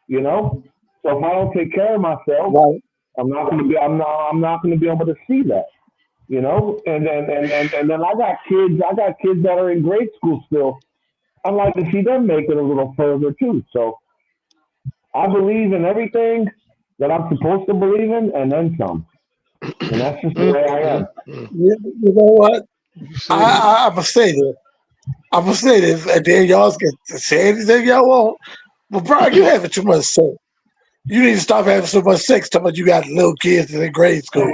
you know. So if I don't take care of myself, Right. I'm not going to be. I'm not going to be able to see that, you know. And then I got kids. I got kids that are in grade school still. I'd like to see them make it a little further too. So I believe in everything that I'm supposed to believe in, and then some. And that's just the way I am. You know what? You said it. I'm gonna say this. I'm gonna say this, and then y'all can say anything y'all want. But Brian, you having too much sex. You need to stop having so much sex. Talking about you got little kids in grade school.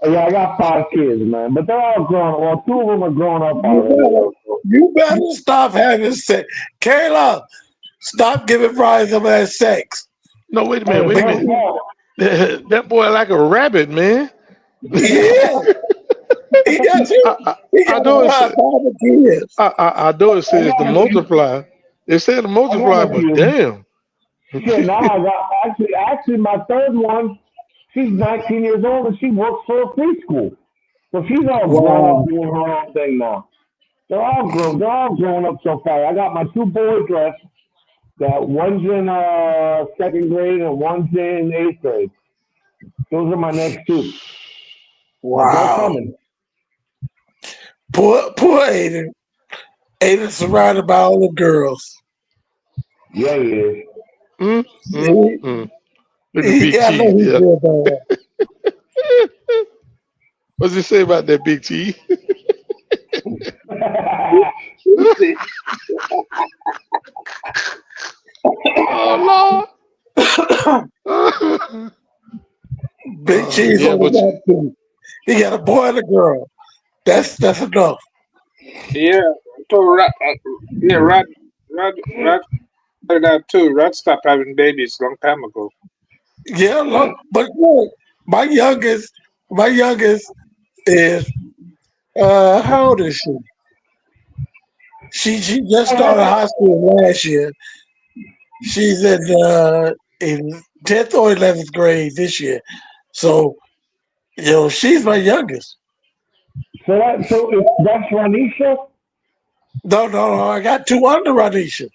Yeah, I got 5 kids, man, but they're all grown. Well, 2 of them are grown up You already, better, though. So. you better stop having sex. Kayla, stop giving Brian some of that sex. No, wait a minute, Hey, wait a Make no, minute. you, no. That boy like a rabbit, man. yeah, he got I, you. I, He I got know a it high said, five of kids. I know it I says to got a few. multiply. It said to I got multiply, a but few. damn. Shit, now I got actually my third one. She's 19 years old and she works for a preschool. So she's all grown up Wow, doing her own thing now. They're all grown. They're all grown up so far. I got my 2 boys left. That one's in second grade and one's in 8th grade. Those are my next 2, but they're wow. coming. Poor Aiden. Aiden surrounded by all the girls. Yeah, he is. Mm, mm, He, mm. Look at Big I T. know he Yeah. feel bad. What's he say about that Big T? Oh Lord. Big Cheese Yeah, only but got 2. He got a boy and a girl. That's enough. Yeah, I told yeah, Rod started out too. Rod stopped having babies a long time ago. Yeah, look, but look, my youngest, my youngest is how old is she? She just started high school last year. She's in 10th or 11th grade this year. So she's my youngest. That's Ranisha. No, no, no. I got 2 under Radisha.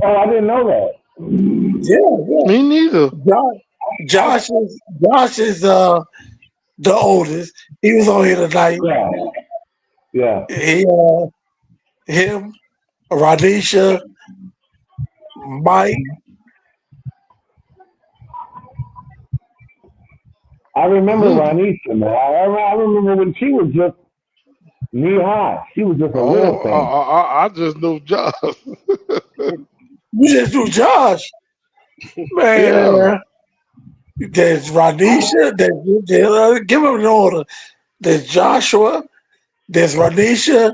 Oh, I didn't know that. Yeah, yeah. me neither. Josh, Josh is the oldest. He was on here tonight. Yeah, yeah. He him, Radisha, Mike. I remember Mm. Ranisha, man. I remember when she was just knee high. She was just a Oh, little thing. I just know Josh. You just do Josh, Yeah. man. There's Radisha. Give him an order. There's Joshua. There's Radisha.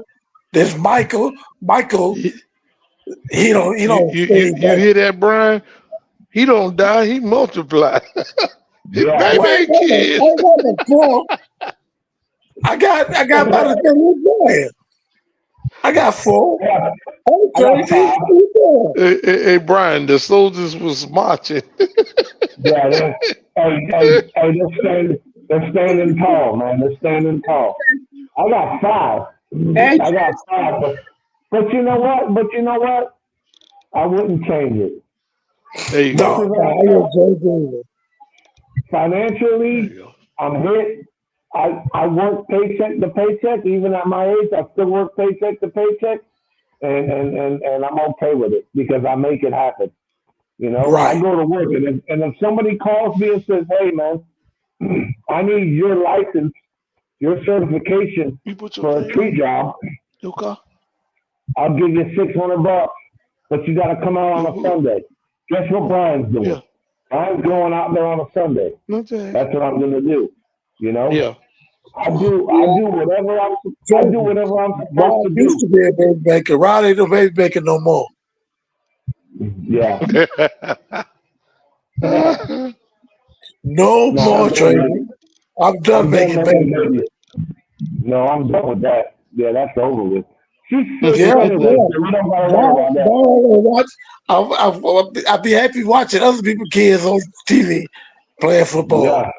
There's Michael. Michael. You, He don't stay you back. hear that, Brian? He don't die, he multiply. His Yeah. Well, baby I kids. ain't got no four. I got about the same as Brian. I got 4. Yeah, Hey I got Tracy, 5. what you doing? Hey, Brian, the soldiers was marching. Yeah, they're standing tall, man. They're standing tall. I got 5. Hey, I got 5, but you know what? I wouldn't change it. There you Much go. No, as no, I I felt enjoy There financially, you go. I'm hit. I work paycheck to paycheck. Even at my age, I still work paycheck to paycheck, and I'm okay with it because I make it happen. I Right, go to work, and if somebody calls me and says, "Hey, man, I need your license, your certification You put your for a thing on tree job," your car? I'll give you $600, but you got to come out on a Ooh, Sunday. Guess what Brian's yeah. doing? Brian's going out there on a Sunday. No thanks. That's what I'm gonna do. You know, Yeah. I do Tracy. whatever I'm supposed Rod to used do. to be a baby maker. Rod ain't no baby maker no more. Yeah. No No, I'm more, done Tracy. making. I'm done I'm done making making babies. babies. No, I'm done with that. Yeah, that's over with. She's 6 Yeah, anyway, yeah. so we don't gotta worry Now, about that. now I watch. I'll be happy watching other people's kids on TV playing football. Yeah.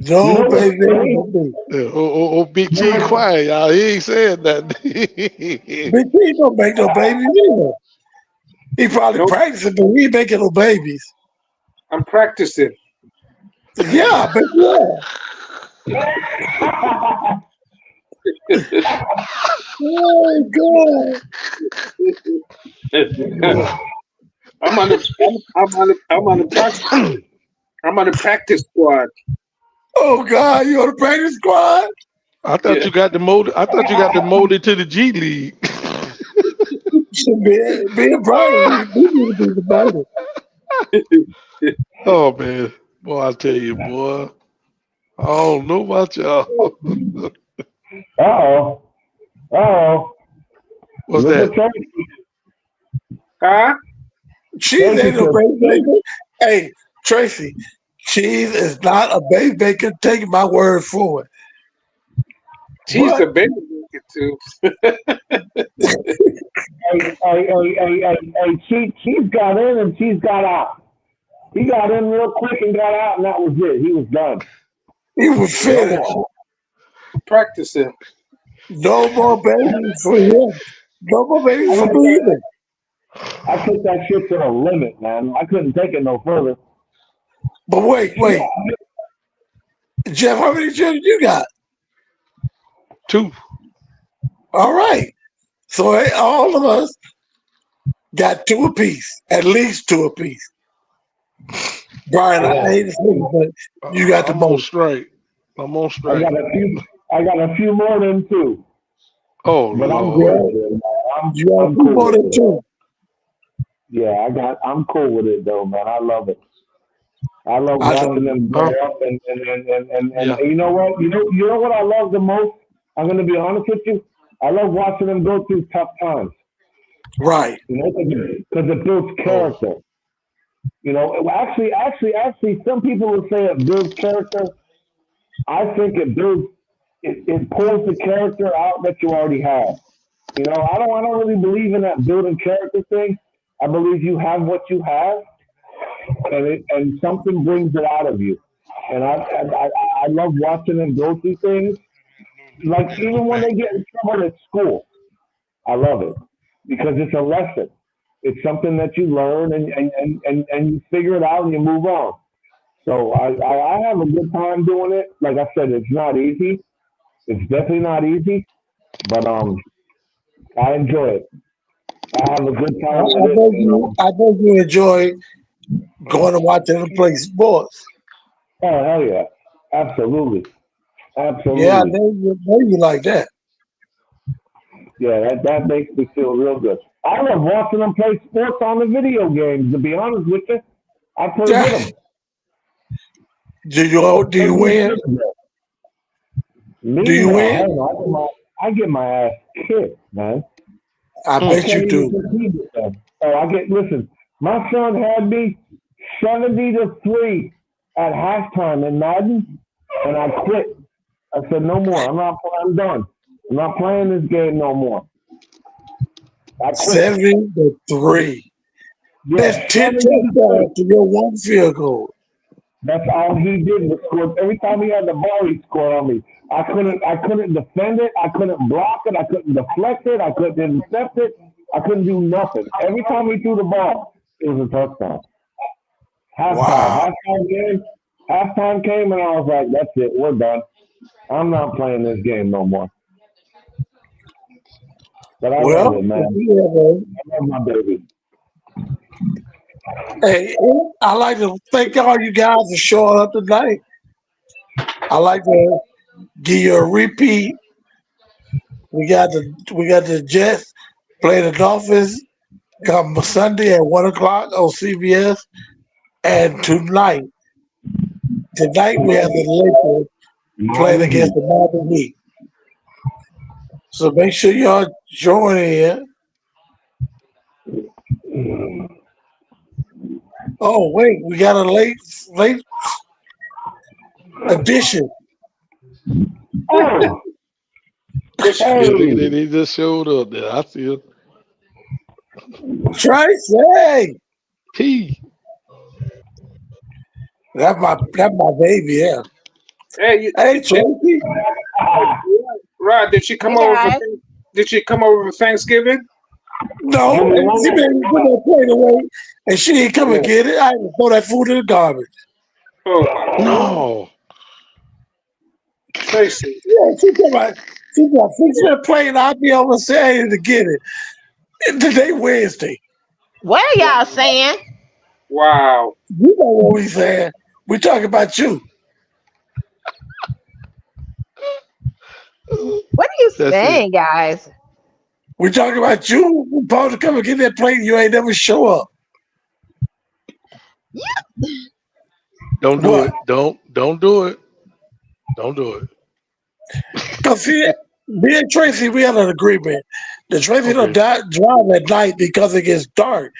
You No know what's baby maker funny? for me. Yeah, Big You T know what's quiet, y'all. He ain't saying that. Big T don't make no babies either. He probably nope. practicing, but he ain't making no babies. I'm practicing. Yeah, but yeah. Oh God! I'm on the I'm on the practice squad. Oh God! You on the practice squad? I thought Yeah. you got demoted. I thought you got demoted to the G League. Should be a problem. We need to be demoted. Oh man, boy, I tell you, boy, I don't know about y'all. Uh-oh. Uh-oh. What's Look that? at Tracy. Huh? Cheese Tracy ain't no said, base baker. Hey, Tracy, cheese is not a base baker. Take my word for it. She's What? a baby maker too. she's got in and she's got out. He got in real quick and got out, and that was it. He was done. He was No finished. more. Practicing. No more babies for him. No more babies I for took me that, either. I took that shit to the limit, man. I couldn't take it no further. But wait. Jeff, how many children you got? Two. All right. So all of us got two apiece, at least two apiece. Brian, I Yeah. hate to say it, but you got the I'm on most. strike. I'm on I strike. got a few. I got a few more than two, Oh but I'm Lord. good Yeah, with it. Man. you got I'm two cool more with than it. two. Yeah, I'm cool with it though, man. I love it. I love I know. watching them grow Huh? up and Yeah. you know what? You know what I love the most? I'm gonna be honest with you. I love watching them go through tough times. Right. You know, because it builds Oh. character. You know, actually, some people will say it builds character. I think it pulls the character out that you already have. You know, I don't really believe in that building character thing. I believe you have what you have, and something brings it out of you. And I love watching them go through things. Like even when they get in trouble at school, I love it because it's a lesson. It's something that you learn and you figure it out and you move on. So I have a good time doing it. Like I said, it's not easy. It's definitely not easy, but I enjoy it. I have a good time with it. And I know you enjoy going to watch them play sports. oh hell yeah, absolutely, Yeah, I absolutely. know you like that. Yeah, that makes me feel real good. I love watching them play sports on the video games. To be honest with you, I play with them. Do you win? Me, Do you no, win? hell no. I get my ass kicked, man. I I Mm. bet can't you even do. compete with them. Oh, listen, my son had me 70-3 at halftime in Madden, and I quit. I said, no more. I'm done. I'm not playing this game no more. I quit. 70-3. That's Yeah, 10 70 to 3. touchdowns to your one field goal. That's all he did was score. Every time he had the ball, he scored on me. I couldn't defend it. I couldn't block it. I couldn't deflect it. I couldn't intercept it. I couldn't do nothing. Every time he threw the ball, it was a touchdown. Halftime, Wow. halftime game, halftime came, and I was like, "That's it, we're done. I'm not playing this game no more." But I love Well, it, man. yeah, I love my baby. hey, I like to thank all you guys for showing up tonight. I like to give you a repeat. We got the Jets playing the Dolphins come Sunday at 1 o'clock on CBS. And tonight we have the Lakers playing Miami against Heat. the Miami Heat. So make sure y'all join in. Oh wait, we got a late addition. Oh, This Yeah, they, hey, they just showed up there. I see it. Tracy, T. that's my baby. Yeah. hey, Hey Tracy. Rod, did she come Hey over for guys. did she come over for Thanksgiving? give No, me and one she more. been put that plate away, and she didn't come and Yeah. get it. I had to throw that food in the garbage. Oh my god. No. Tracy. Yeah, she come out. She got 6-minute plane. I'll be over Saturday to get it. Today Wednesday. What are y'all saying? Wow. You know what we saying? We talking about you. What are you That's it. saying, guys? We talking about you. We supposed to come and get that plane. You ain't never show up. Don't do What? it. Don't do it. Don't do it. Cause see, me and Tracy, we had an agreement. The Tracy don't Okay. drive at night because it gets dark.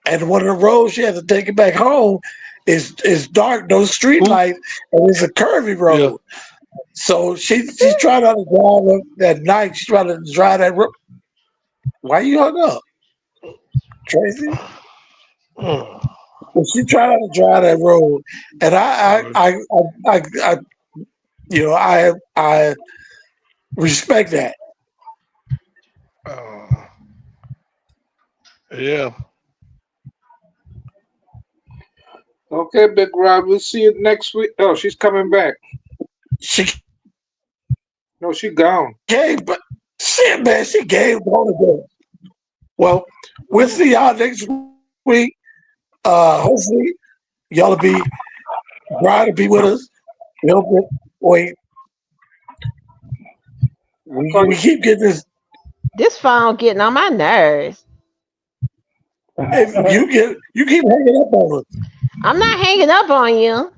And one of the roads she has to take it back home is dark, no street Who? light, and it's a curvy Yeah. road. So she's trying to drive at night. She's trying to drive that road. Why you hung up, Tracy? Mm. But she trying to drive that road, and Lord. I I respect that. Uh, yeah. Okay, Big Rob. We'll see you next week. Oh, she's coming back. She No, she gone. gave, but shit, man, she gave all of them. Well, we'll see y'all next week. Hopefully, y'all will be glad to be with us. We hope that I call we you. keep getting this. This phone getting on my nerves. If you keep hanging up on us. I'm not hanging up on you.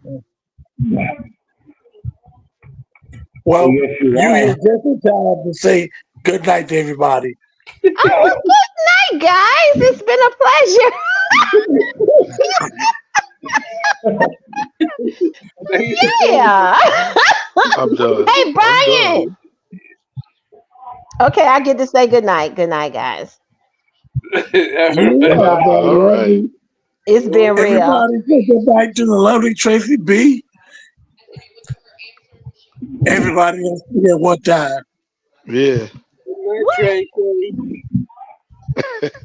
Well, Yes, you you here are. just in time to say good night to everybody. Oh, well, good night, guys. It's been a pleasure. Yeah. I'm done. Hey, I'm done. Brian. Okay, I get to say good night. Good night, guys. You have a All right. lovely It's been real. everybody. Say good night to the lovely Tracy B. Everybody else here one time. Yeah. What? Tracy.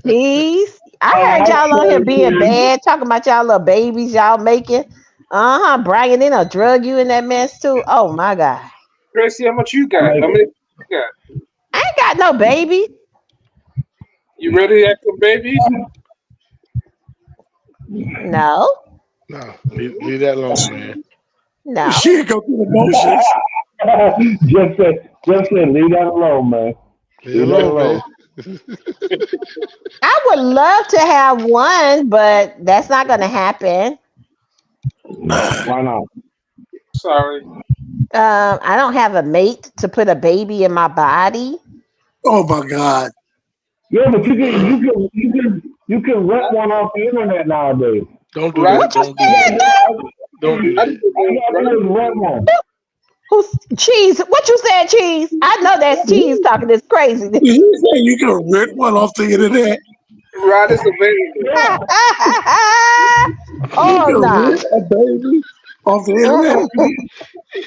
Peace. I heard I y'all on here being Tracy. bad, talking about y'all little babies y'all making. Brian in a drug you in that mess too. Oh my God. Tracy, how much you I got? make How many it. you got? I ain't got no baby. You ready to have some babies? No. No. Leave that alone, man. No. She can go through the motions. Just say, leave that alone, man. Leave it Leave that alone, alone. man. I would love to have one, but that's not gonna happen. Why not? Sorry. I don't have a mate to put a baby in my body. Oh my God. Yeah, but you can rent one off the internet nowadays. Don't do Right? that. What you Don't do that. said, dude? Don't do I that. did the All you right. gotta do is rent one. Who's cheese? What you said, cheese? I know that's cheese talking this crazy. Did you say you can rent one off the internet? Rod is available. Yeah. You Oh can no. rent a baby off the internet? Mm-mm.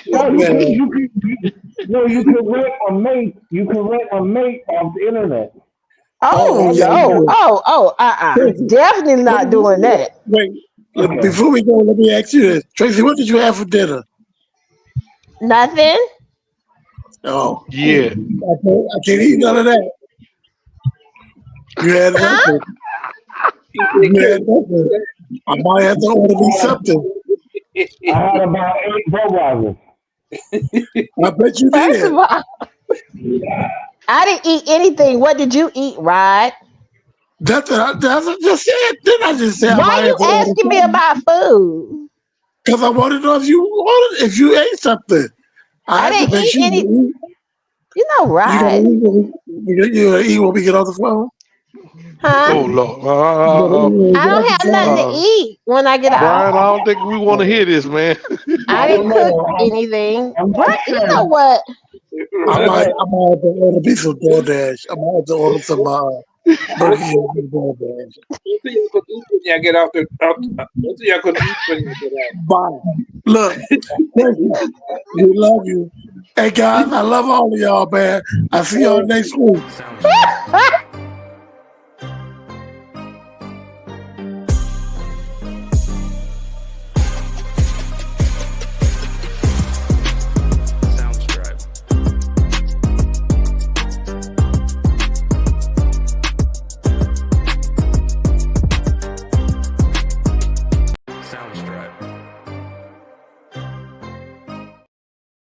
No, you can Man, you can no, you can rent a mate. You can rent a mate off the internet. Oh oh, That's yeah, no. you Oh. Tracy, Definitely what not did doing you, that. wait, okay. before we go, let me ask you this. Tracy, what did you have for dinner? Nothing. Oh, Yeah. I can't eat none of that. You had Huh? nothing. He said, You had "Can't nothing. I might have to order me something. I had about 8 Budweisers. I bet you First did. of all, I didn't eat anything. What did you eat, Rod? That's what I just said. Didn't I just say I Why might you have to order asking me something? about food? Because I want to know if you ate something. I I have to didn't make eat sure any. you eat. You know, You gonna Rod. eat you gonna eat when we get off the phone? Huh? Oh Lord. You gonna eat when we I get don't off the have nothing to phone? Uh, eat when I get off. Brian, I don't think we want to hear this, man. I I don't didn't cook know. anything. I'm But not you know sure. what? Rod, I might have to order me some DoorDash. I might have to order some Burger What King and DoorDash. do y'all could eat when y'all get out the out? What do y'all could eat when you get out? Bye. Look, Tracy, we love you. Hey guys, I love all of y'all, man. I see y'all next week.